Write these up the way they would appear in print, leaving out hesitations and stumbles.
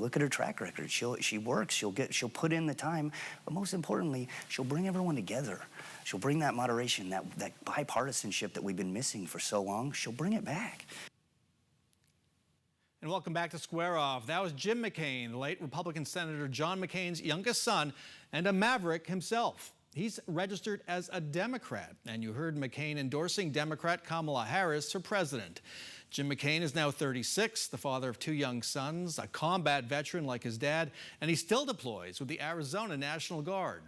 look at her track record. She works. She'll put in the time. But most importantly, she'll bring everyone together. She'll bring that moderation, that bipartisanship that we've been missing for so long. She'll bring it back. And welcome back to Square Off. That was Jim McCain, the late Republican Senator John McCain's youngest son and a maverick himself. He's registered as a Democrat, and you heard McCain endorsing Democrat Kamala Harris for president. Jim McCain is now 36, the father of 2 young sons, a combat veteran like his dad, and he still deploys with the Arizona National Guard.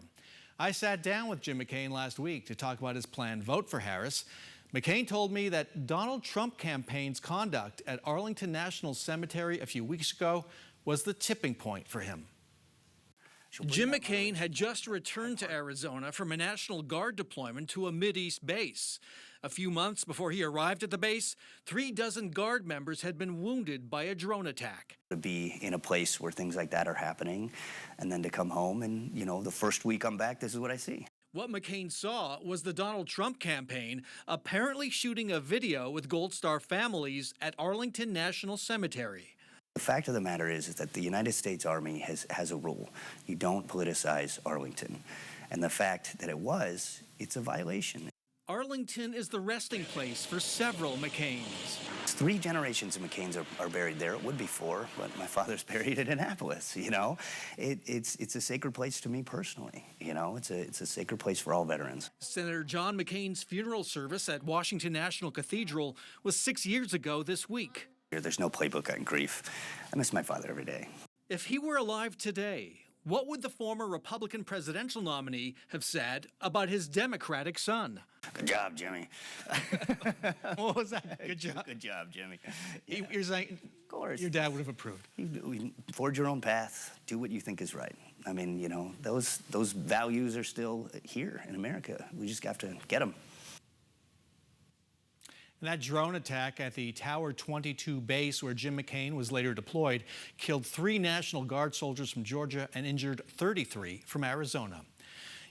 I sat down with Jim McCain last week to talk about his planned vote for Harris. McCain told me that Donald Trump campaign's conduct at Arlington National Cemetery a few weeks ago was the tipping point for him. Jim McCain had just returned to Arizona from a National Guard deployment to a Mideast base. A few months before he arrived at the base, 3 dozen Guard members had been wounded by a drone attack. To be in a place where things like that are happening, and then to come home and, the first week I'm back, this is what I see. What McCain saw was the Donald Trump campaign apparently shooting a video with Gold Star families at Arlington National Cemetery. The fact of the matter is that the United States Army has a rule. You don't politicize Arlington. And the fact that it's a violation. Arlington is the resting place for several McCains. 3 generations of McCains are buried there. It would be 4, but my father's buried in Annapolis, It's a sacred place to me personally, It's a sacred place for all veterans. Senator John McCain's funeral service at Washington National Cathedral was 6 years ago this week. There's no playbook on grief. I miss my father every day. If he were alive today, what would the former Republican presidential nominee have said about his Democratic son? Good job, Jimmy. What was that? Good job. Good job, Jimmy. You're saying, of course, your dad would have approved. You forge your own path. Do what you think is right. I mean, those values are still here in America. We just have to get them. And that drone attack at the Tower 22 base where Jim McCain was later deployed killed 3 National Guard soldiers from Georgia and injured 33 from Arizona.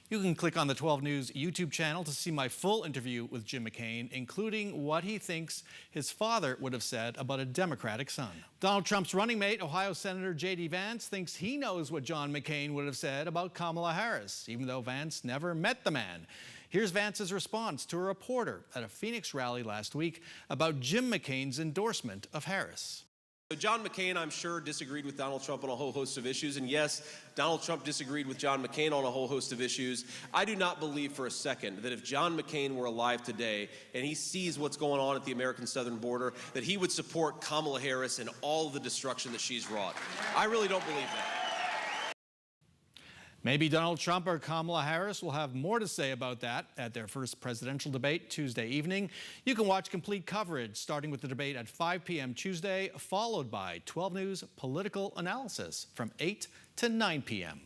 You can click on the 12 News YouTube channel to see my full interview with Jim McCain, including what he thinks his father would have said about a Democratic son. Donald Trump's running mate, Ohio Senator J.D. Vance, thinks he knows what John McCain would have said about Kamala Harris, even though Vance never met the man. Here's Vance's response to a reporter at a Phoenix rally last week about Jim McCain's endorsement of Harris. So John McCain, I'm sure, disagreed with Donald Trump on a whole host of issues. And yes, Donald Trump disagreed with John McCain on a whole host of issues. I do not believe for a second that if John McCain were alive today and he sees what's going on at the American southern border, that he would support Kamala Harris and all of the destruction that she's wrought. I really don't believe that. Maybe Donald Trump or Kamala Harris will have more to say about that at their first presidential debate Tuesday evening. You can watch complete coverage starting with the debate at 5 p.m. Tuesday, followed by 12 News political analysis from 8 to 9 p.m.